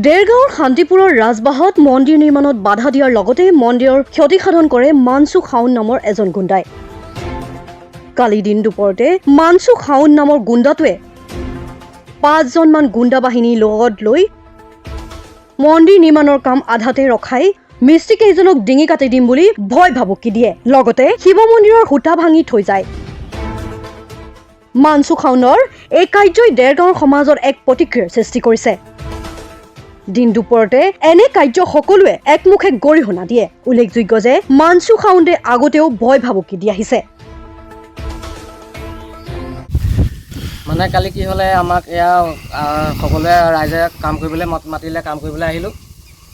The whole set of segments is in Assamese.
দেৰগাঁৱৰ শান্তিপুৰৰ ৰাজবাহত মন্দিৰ নিৰ্মাণত বাধা দিয়াৰ লগতে মন্দিৰৰ ক্ষতিসাধন কৰে মানসু খাউন নামৰ এজন গুণ্ডাই। কালি দিন দুপৰতে মানসু খাউন নামৰ গুণ্ডাটোৱে ৫জনমান গুণ্ডা বাহিনী লগত লৈ মন্দিৰ নিৰ্মাণৰ কাম আধাতে ৰখাই মিস্ত্ৰীকেইজনক ডিঙি কাটি দিম বুলি ভয় ভাবুকি দিয়ে, লগতে শিৱ মন্দিৰৰ সূতা ভাঙি থৈ যায়। মানসু খাউনৰ এই কাৰ্যই দেৰগাঁৱৰ সমাজত এক প্ৰতিক্ৰিয়াৰ সৃষ্টি কৰিছে। দিন দুপৰতে এনে কাৰ্য সকলোৱে একমুখে গৰিহণা দিয়ে। উল্লেখযোগ্য যে মানসু খাউনে আগতেও ভয় ভাবুকি দি আহিছে। মানে কালি কি হ'লে আমাক এয়া সকলোৱে ৰাইজে কাম কৰিবলৈ মাতিলে, কাম কৰিবলৈ আহিলোঁ।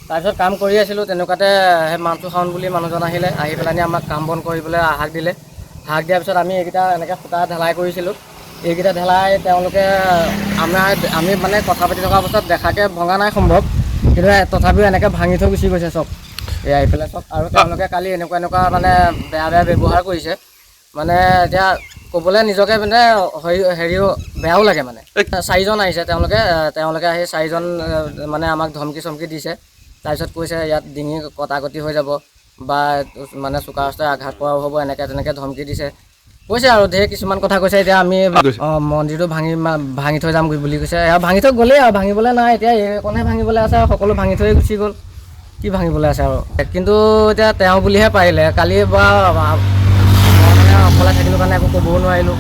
তাৰপিছত কাম কৰি আছিলোঁ, তেনেকুৱাতে সেই মানসু খাউন বুলি মানুহজন আহিলে, আহি পেলাই আমাক কাম বন কৰিবলৈ হাক দিলে। হাক দিয়াৰ পিছত আমি এইকেইটা এনেকৈ সূতা ঢেলাই কৰিছিলোঁ। এইকেইটা ঢেলাই তেওঁলোকে আমি মানে কথা পাতি থকা অৱস্থাত দেখাকৈ ভঙা নাই সম্ভৱ, কিন্তু তথাপিও এনেকৈ ভাঙি থৈ গুচি গৈছে চব, এয়া আহি পেলাই চব। আৰু তেওঁলোকে কালি এনেকুৱা মানে বেয়া ব্যৱহাৰ কৰিছে, মানে এতিয়া ক'বলৈ নিজকে মানে হেৰিও বেয়াও লাগে। মানে 4জন আহিছে, তেওঁলোকে আহি 4জন মানে আমাক ধমকি চমকি দিছে। তাৰপিছত কৈছে ইয়াত ডিঙি কটাকটি হৈ যাব বা মানে চোকা ৰাস্তাই আঘাত কৰাও হ'ব, এনেকৈ তেনেকৈ ধমকি দিছে, কৈছে আৰু ঢেৰ কিছুমান কথা কৈছে। এতিয়া আমি মন্দিৰটো ভাঙি থৈ যাম বুলি কৈছে। এয়া ভাঙি থৈ গ'লেই আৰু, ভাঙিবলৈ নাই এতিয়া, এইকণহে ভাঙিবলৈ আছে আৰু, সকলো ভাঙি থৈ গুচি গ'ল। কি ভাঙিবলৈ আছে আৰু, কিন্তু এতিয়া তেওঁ বুলিহে পাৰিলে। কালি মানে অকলে থাকিলোঁ কাৰণে একো ক'বও নোৱাৰিলোঁ।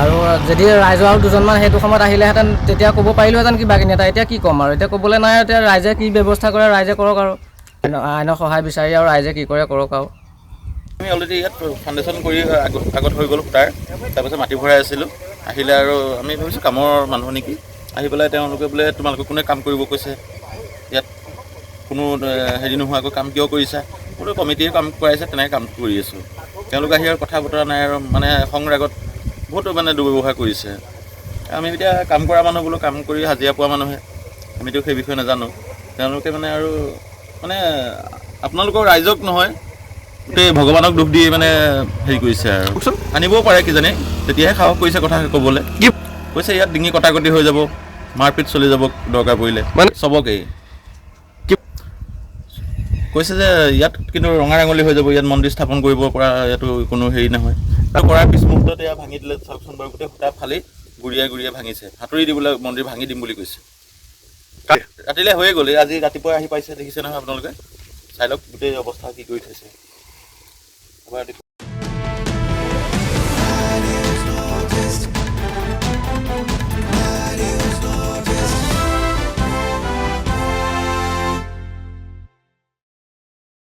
আৰু যদি ৰাইজৰ আৰু 2জনমান সেইটো সময়ত আহিলেহেঁতেন তেতিয়া ক'ব পাৰিলোঁহেঁতেন কিবাকিনি এটা। এতিয়া কি ক'ম আৰু, এতিয়া ক'বলৈ নাই। এতিয়া ৰাইজে কি ব্যৱস্থা কৰে ৰাইজে কৰক, আৰু আইনৰ সহায় বিচাৰি আৰু ৰাইজে কি কৰে কৰক আৰু। আমি অলৰেডি ইয়াত ফাউণ্ডেশ্যন কৰি আগত হৈ গ'ল সূতাৰ, তাৰপিছত মাটি ভৰাই আছিলোঁ। আহিলে আৰু আমি ভাবিছোঁ কামৰ মানুহ নেকি, আহি পেলাই তেওঁলোকে বোলে তোমালোকে কোনে কাম কৰিব কৈছে, ইয়াত কোনো হেৰি নোহোৱাকৈ কাম কিয় কৰিছা, কোনো কমিটিয়ে কাম কৰাইছে, তেনেকৈ কাম কৰি আছোঁ। তেওঁলোকে আহি আৰু কথা বতৰা নাই আৰু মানে সংৰাগত বহুতো মানে দুৰ্ব্যৱহাৰ কৰিছে। আমি এতিয়া কাম কৰা মানুহ বোলো, কাম কৰি হাজিৰা পোৱা মানুহে, আমিতো সেই বিষয়ে নাজানো। তেওঁলোকে মানে আৰু মানে আপোনালোকৰ ৰাইজক নহয়, গোটেই ভগৱানক দুখ দি মানে হেৰি কৰিছে আৰু আনিবও পাৰে কিজানি, তেতিয়াহে সাহস কৰিছে কথা ক'বলৈ। কৈছে ইয়াত ডিঙি কটাকটি হৈ যাব, মাৰপিট চলি যাব দৰকাৰ পৰিলে, মানে চবকেই কৈছে যে ইয়াত কিন্তু ৰঙা ৰাঙলী হৈ যাব, ইয়াত মন্দিৰ স্থাপন কৰিব পৰা ইয়াতো কোনো হেৰি নহয়। আৰু কৰাৰ পিছ মুহূৰ্তত এয়া ভাঙি দিলে, চাওকচোন বাৰু, গোটেই সূতা ফালি গুৰিয়াই ভাঙিছে। হাতুৰি দি বোলে মন্দিৰ ভাঙি দিম বুলি কৈছে। ৰাতিলৈ হৈয়ে গ'ল, আজি ৰাতিপুৱা আহি পাইছে, দেখিছে নহয় আপোনালোকে, চাই লওক গোটেই অৱস্থা কি কৰি থৈছে। এবাৰ দেখুৱাই